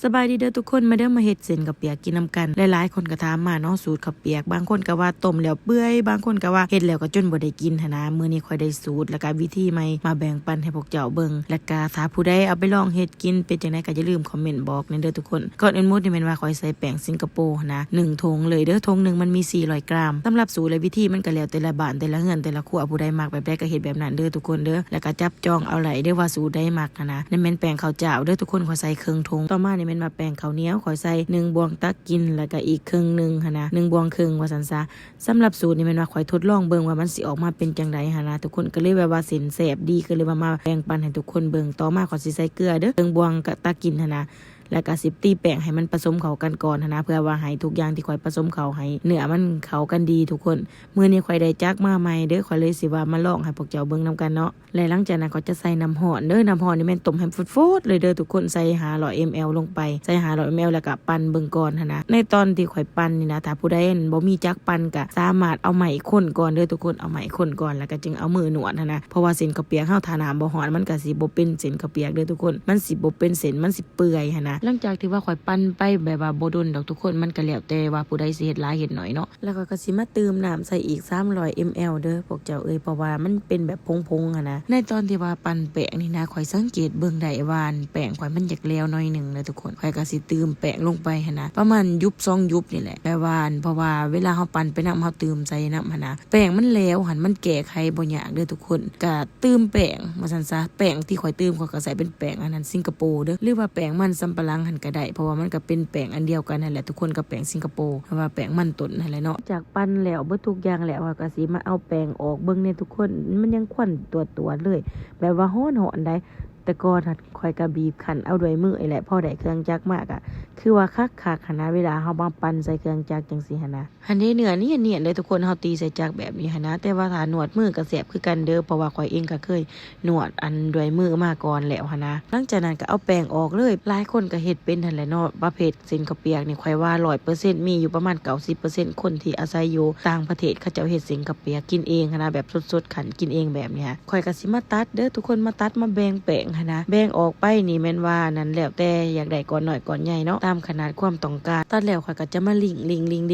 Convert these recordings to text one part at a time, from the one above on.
สบายดีเด้อทุกคนมาเด้อมาเฮ็ดเส้นกับเปียกกินน้ำกันหลายๆคนก็ถามมาเนาะสูตรข้าวเปียกบางคนก็ว่าต้มแล้วเปื่อยบางคนก็ว่าเฮ็ดแล้วก็จนบ่ได้กินหั่นนะมื้อนี้ค่อยได้สูตรแล้วก็วิธีใหม่มาแบ่งปันให้พวกเจ้าเบิ่งแล้วก็ถ้าผู้ใดเอาไปลองเฮ็ดกินเป็นจังได๋ก็อย่าลืมคอมเมนต์บอกเด้อทุกคนก่อนอื่นหมดนี่แม่นว่าค่อยใส่แป้งสิงคโปร์นะ1ถุงเลยเด้อถุงนึงมันมี400 กรัมสำหรับสูตรและวิธีมันก็แล้วแต่ละบ้านแต่ละเฮือนแต่ละครัวผู้ใดมักแบบใดก็เฮ็ดแบบนั้นเด้อทุกคนเด้อแล้วก็จับจองเอาไหลเด้อว่าสูตรใดมักนะนั่นแม่นแป้งข้าวเจ้าเด้อทุกคนขอใส่ครึ่งถุงต่อมานี่แม่นมาแป้งข้าวเหนียวขอใส่1บวงตักกินแล้วก็อีกครึ่งนึงหั่นนะ1บวงครึ่งว่าซั่นซะสำหรับสูตรนี่แม่นว่าข่อยทดลองเบิ่งว่ามันสิออกมาเป็นจังได๋หั่นนะทุกคนก็เลยว่าเส้นแซ่บดีก็เลยมาแบ่งปันให้ทุกคนเบิ่งต่อมาขอสิใส่เกลือเด้อ1บวงก็ตักกินหั่นนะแล้วก็สิตีแป้งให้มันผสมเข้ากันก่อนนะเพื่อว่าให้ทุกอย่างที่ข่อยผสมเข้าให้เนื้อมันเข้ากันดีทุกคนมื้อนี้ข่อยได้จักมาใหม่เด้อข่อยเลยสิว่ามาลองให้พวกเจ้าเบิ่งนำกันเนาะและหลังจากนั้นก็จะใส่น้ำร้อนเด้อน้ำร้อนนี่แม่นต้มให้ฟุดๆเลยเด้อทุกคนใส่500 ml ลงไปใส่500 ml แล้วก็ปั่นเบิ่งก่อนหั่นนะในตอนที่ข่อยปั่นนี่นะถ้าผู้ใดบ่มีจักปั่นก็สามารถเอาไม้ข้นก่อนเด้อทุกคนเอาไม้ข้นก่อนแล้วก็จึงเอามือนวดหั่นนะเพราะว่าเส้นข้าวเปียกเฮาถ้าน้ำบ่ร้อนมันก็สิบ่เป็นเส้นข้าวเปียกเด้อทุกคนมันสิบ่เป็นเส้นมันสิเปื่อยหั่นนะหลังจากที่ว่าข่อยปั่นไปแบบว่าบ่ดนดอกทุกคนมันก็แล้วแต่ว่าผู้ใดสิเฮ็ดหลายเฮ็ดน้อยเนาะแล้วก็สิมาเติมน้ำใส่อีก300 ml เด้อพวกเจ้าเพราะว่ามันเป็นแบบพงๆอ่ะนะในตอนที่ว่าปั่นแป้งนี่นะข่อยสังเกตเบิ่งได้ว่าแป้งข่อยมันอยากแล้วหน่อยนึงเลยทุกคนข่อยก็สิเติมแป้งลงไปหั่นนะประมาณยุบ2ยุบนี่แหละแปลว่าเพราะว่าเวลาเฮาปั่นไปน้ำเฮาเติมใส่น้ำหั่นนะแป้งมันแล้วหั่นมันแก้ไขบ่ยากเด้อทุกคนก็เติมแป้งว่าซั่นซะแป้งที่ข่อยเติมข่อยก็ใส่เป็นแป้งอันนั้นสิงคโปร์เด้อหรือว่าแป้งมันสำปะหลังหั่นก็ได้เพราะว่ามันก็เป็นแป้งอันเดียวกันนั่นแหละทุกคนกับแป้งสิงคโปร์เพราะว่าแป้งมันต้นนั่นแหละเนาะจากปั้นแล้วเบิดทุกอย่างแล้วก็สิมาเอาแป้งออกเบิ่งในทุกคนมันยังควันตัวเลยแบบว่าฮ้อนได้แต่ก่อนข่อยก็บีบคั่นเอาด้วยมือแหละพอได้เครื่องจักรมากอ่ะคือว่าคักๆหั่นนะเวลาเฮามาปั้นใส่เครื่องจักรจังซี่หั่นนะอันนี้เนื้อนี่เนียนเลยทุกคนเฮาตีใส่จักรแบบนี้หั่นนะแต่ว่าถ้าหนวดมือก็แซ่บคือกันเด้อเพราะว่าข่อยเองก็เคยหนวดอันด้วยมือมาก่อนแล้วหั่นนะหลังจากนั้นก็เอาแป้งออกเลยหลายคนก็เฮ็ดเป็นหั่นแหละเนาะประเภทเส้นข้าวเปียกนี่ข่อยว่า 100% มีอยู่ประมาณ 90% คนที่อาศัยอยู่ต่างประเทศเขาเจ้าเฮ็ดเส้นข้าวเปียกกินเองหั่นนะแบบสดๆขันกินเองแบบนี้ข่อยก็สิมาตัดเด้อทุกคนมาตัดมาแบ่งแป้งหั่นนะแบ่งออกไปนี่แม่นว่านั่นแล้วแต่อยากได้ก่อนน้อยก่อนใหญ่เนาะตามขนาดความต้องการตัดแล้วข่อยก็จะมาลิ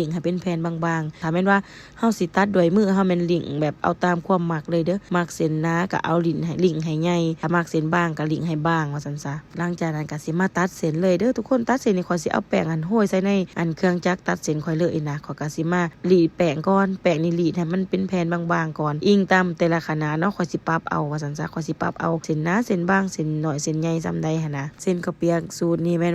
งให้เป็นแผ่นบางๆถ้าแม่นว่าเฮาสิตัดด้วยมือเฮาแม่นลิงแบบเอาตามความมักเลยเด้อมักเส้นหนาก็เอาลิงให้ใหญ่ถ้ามักเส้นบางก็ลิงให้บางว่าซั่นซะหลังจากนั้นก็สิมาตัดเส้นเลยเด้อทุกคนตัดเส้นนี่ข่อยสิเอาแป้งอันโห้ยใส่ในอันเครื่องจักรตัดเส้นข่อยเลยนะข่อยก็สิมารีดแป้งก่อนแป้งนี่รีดให้มันเป็นแผ่นบางๆก่อนอิงตามแต่ละขนาดเนาะข่อยสิปรับเอาว่าซั่นซะข่อยสิปรับเอาเส้นหนาเส้นบางเส้นน้อยเส้นใหญ่ซำใดหั่นนะเส้นข้าวเปียกสูตรนี้แม่น